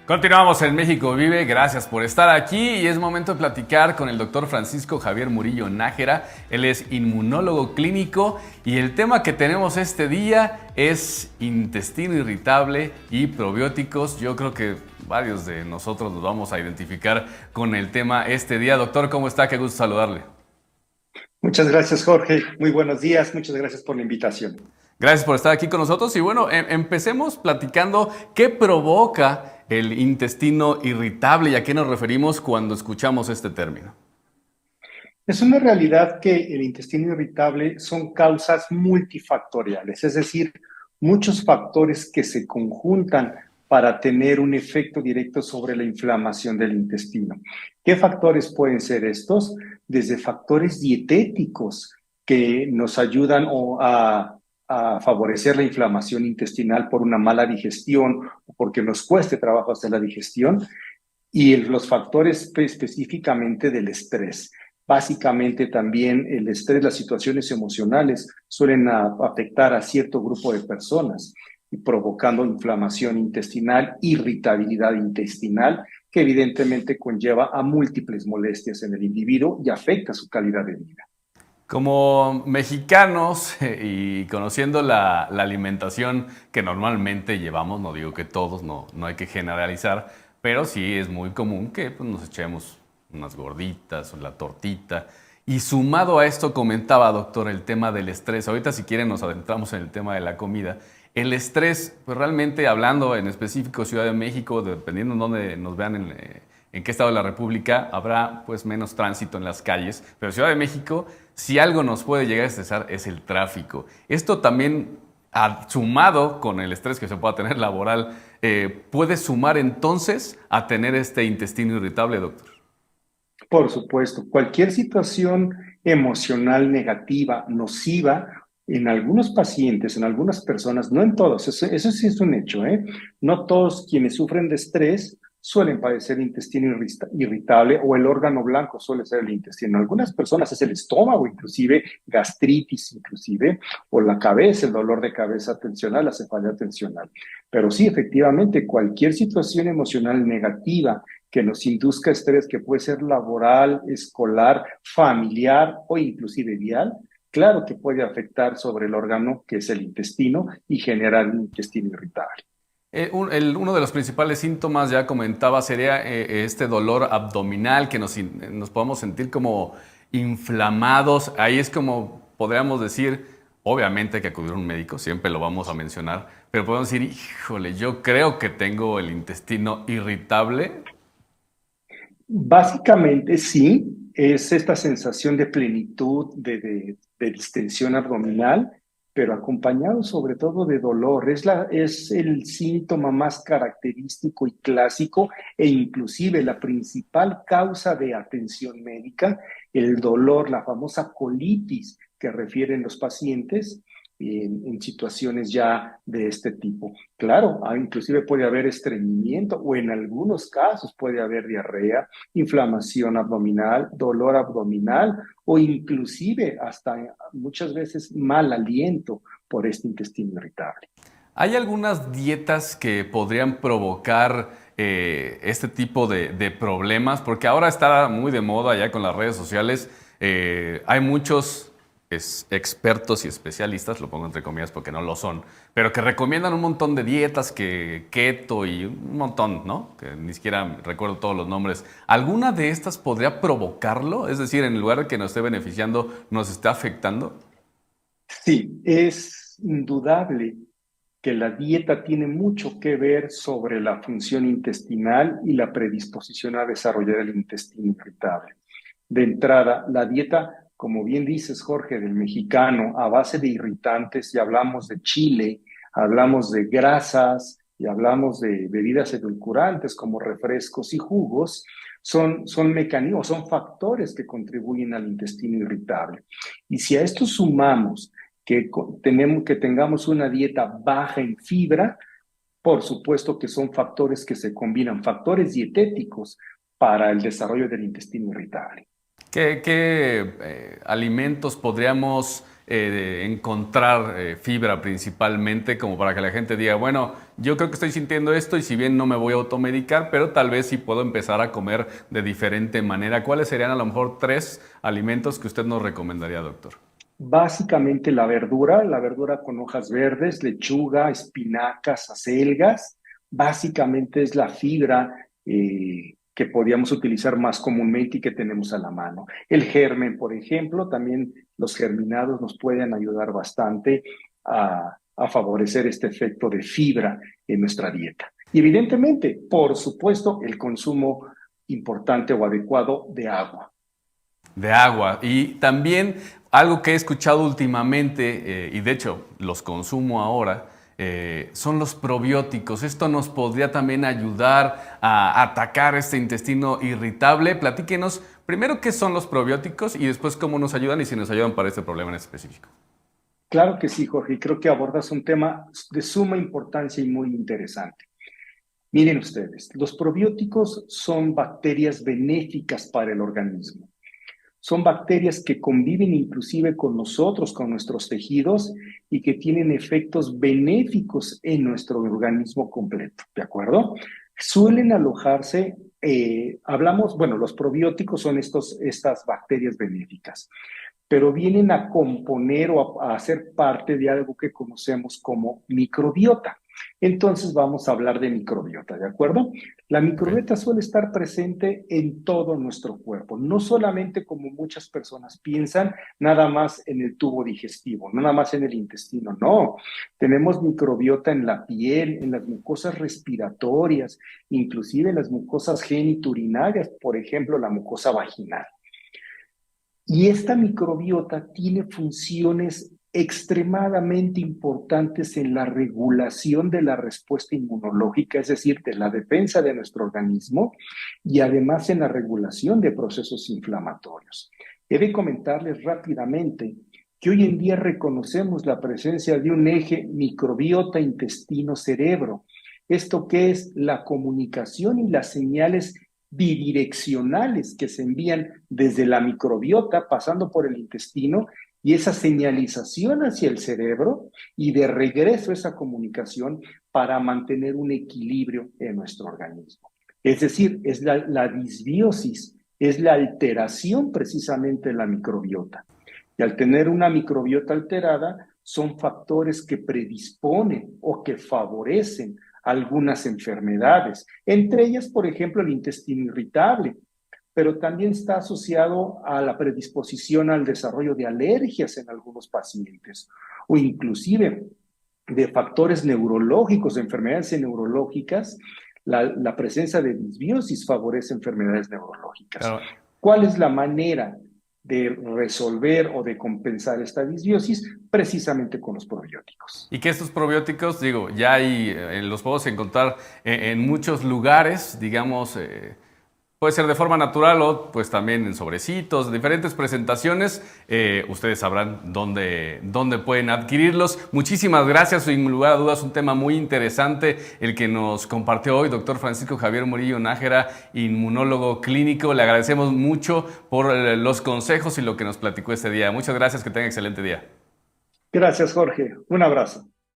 Continuamos en México Vive, gracias por estar aquí y es momento de platicar con el doctor Francisco Javier Murillo Nájera. Él es inmunólogo clínico y el tema que tenemos este día es intestino irritable y probióticos. Yo creo que varios de nosotros nos vamos a identificar con el tema este día. Doctor, ¿cómo está? Qué gusto saludarle. Muchas gracias, Jorge. Muy buenos días. Muchas gracias por la invitación. Gracias por estar aquí con nosotros y bueno, empecemos platicando qué provoca el intestino irritable y a qué nos referimos cuando escuchamos este término. Es una realidad que el intestino irritable son causas multifactoriales, es decir, muchos factores que se conjuntan para tener un efecto directo sobre la inflamación del intestino. ¿Qué factores pueden ser estos? Desde factores dietéticos que nos ayudan a favorecer la inflamación intestinal por una mala digestión o porque nos cueste trabajo hacer la digestión, y los factores específicamente del estrés. Básicamente también el estrés, las situaciones emocionales suelen afectar a cierto grupo de personas, y provocando inflamación intestinal, irritabilidad intestinal, que evidentemente conlleva a múltiples molestias en el individuo y afecta su calidad de vida. Como mexicanos y conociendo la alimentación que normalmente llevamos, no digo que todos, no hay que generalizar, pero sí es muy común que pues, nos echemos unas gorditas o la tortita. Y sumado a esto comentaba, doctor, el tema del estrés. Ahorita si quieren nos adentramos en el tema de la comida. El estrés, pues realmente hablando en específico Ciudad de México, dependiendo de dónde nos vean en qué estado de la República, habrá pues menos tránsito en las calles. Pero Ciudad de México, si algo nos puede llegar a estresar es el tráfico. Esto también, sumado con el estrés que se pueda tener laboral, puede sumar entonces a tener este intestino irritable, doctor. Por supuesto, cualquier situación emocional negativa, nociva, en algunos pacientes, en algunas personas, no en todos, eso sí es un hecho, ¿eh? No todos quienes sufren de estrés suelen padecer intestino irritable, o el órgano blanco suele ser el intestino. En algunas personas es el estómago, inclusive gastritis, inclusive, o la cabeza, el dolor de cabeza tensional, la cefalea tensional. Pero sí, efectivamente, cualquier situación emocional negativa que nos induzca estrés, que puede ser laboral, escolar, familiar o inclusive vial, claro que puede afectar sobre el órgano que es el intestino y generar un intestino irritable. Uno de los principales síntomas, ya comentaba, sería este dolor abdominal, que nos podamos sentir como inflamados. Ahí es como podríamos decir, obviamente hay que acudir a un médico, siempre lo vamos a mencionar, pero podemos decir, híjole, yo creo que tengo el intestino irritable. Básicamente sí, es esta sensación de plenitud, de distensión abdominal, pero acompañado sobre todo de dolor. Es el síntoma más característico y clásico, e inclusive la principal causa de atención médica, el dolor, la famosa colitis que refieren los pacientes en situaciones ya de este tipo. Claro, inclusive puede haber estreñimiento, o en algunos casos puede haber diarrea, inflamación abdominal, dolor abdominal, o inclusive hasta muchas veces mal aliento por este intestino irritable. ¿Hay algunas dietas que podrían provocar este tipo de problemas? Porque ahora está muy de moda ya con las redes sociales. Hay muchos expertos y especialistas, lo pongo entre comillas porque no lo son, pero que recomiendan un montón de dietas, que keto y un montón, ¿no? Que ni siquiera recuerdo todos los nombres. ¿Alguna de estas podría provocarlo? Es decir, en lugar de que nos esté beneficiando, nos está afectando. Sí, es indudable que la dieta tiene mucho que ver sobre la función intestinal y la predisposición a desarrollar el intestino irritable. De entrada, la dieta, como bien dices, Jorge, del mexicano, a base de irritantes, y hablamos de chile, hablamos de grasas y hablamos de bebidas edulcorantes como refrescos y jugos, son mecanismos, son factores que contribuyen al intestino irritable. Y si a esto sumamos que tengamos una dieta baja en fibra, por supuesto que son factores que se combinan, factores dietéticos para el desarrollo del intestino irritable. ¿Qué alimentos podríamos encontrar fibra principalmente, como para que la gente diga, bueno, yo creo que estoy sintiendo esto y si bien no me voy a automedicar, pero tal vez sí puedo empezar a comer de diferente manera? ¿Cuáles serían a lo mejor 3 alimentos que usted nos recomendaría, doctor? Básicamente la verdura con hojas verdes, lechuga, espinacas, acelgas, básicamente es la fibra que podríamos utilizar más comúnmente y que tenemos a la mano. El germen, por ejemplo, también los germinados nos pueden ayudar bastante a favorecer este efecto de fibra en nuestra dieta. Y evidentemente, por supuesto, el consumo importante o adecuado de agua. De agua. Y también algo que he escuchado últimamente, y de hecho los consumo ahora, son los probióticos. Esto nos podría también ayudar a atacar este intestino irritable. Platíquenos primero qué son los probióticos y después cómo nos ayudan y si nos ayudan para este problema en específico. Claro que sí, Jorge, y creo que abordas un tema de suma importancia y muy interesante. Miren ustedes, los probióticos son bacterias benéficas para el organismo. Son bacterias que conviven inclusive con nosotros, con nuestros tejidos y que tienen efectos benéficos en nuestro organismo completo, ¿de acuerdo? Suelen alojarse, bueno, los probióticos son estas bacterias benéficas, pero vienen a componer o a ser parte de algo que conocemos como microbiota. Entonces vamos a hablar de microbiota, ¿de acuerdo? La ¿Ok? microbiota suele estar presente en todo nuestro cuerpo, no solamente como muchas personas piensan, nada más en el tubo digestivo, no nada más en el intestino, no. Tenemos microbiota en la piel, en las mucosas respiratorias, inclusive en las mucosas genitourinarias, por ejemplo, la mucosa vaginal. Y esta microbiota tiene funciones extremadamente importantes en la regulación de la respuesta inmunológica, es decir, de la defensa de nuestro organismo y además en la regulación de procesos inflamatorios. He de comentarles rápidamente que hoy en día reconocemos la presencia de un eje microbiota intestino-cerebro. ¿Esto qué es? La comunicación y las señales bidireccionales que se envían desde la microbiota pasando por el intestino y esa señalización hacia el cerebro y de regreso esa comunicación para mantener un equilibrio en nuestro organismo. Es decir, es la disbiosis, es la alteración precisamente de la microbiota. Y al tener una microbiota alterada, son factores que predisponen o que favorecen algunas enfermedades, entre ellas, por ejemplo, el intestino irritable, pero también está asociado a la predisposición al desarrollo de alergias en algunos pacientes o inclusive de factores neurológicos, de enfermedades neurológicas. La presencia de disbiosis favorece enfermedades neurológicas. Claro. ¿Cuál es la manera de resolver o de compensar esta disbiosis? Precisamente con los probióticos. Y que estos probióticos, digo, ya hay, los podemos encontrar en muchos lugares, digamos, puede ser de forma natural o pues también en sobrecitos, diferentes presentaciones. Ustedes sabrán dónde pueden adquirirlos. Muchísimas gracias. Sin lugar a dudas, un tema muy interesante el que nos compartió hoy doctor Francisco Javier Murillo Nájera, inmunólogo clínico. Le agradecemos mucho por los consejos y lo que nos platicó este día. Muchas gracias. Que tenga excelente día. Gracias, Jorge. Un abrazo.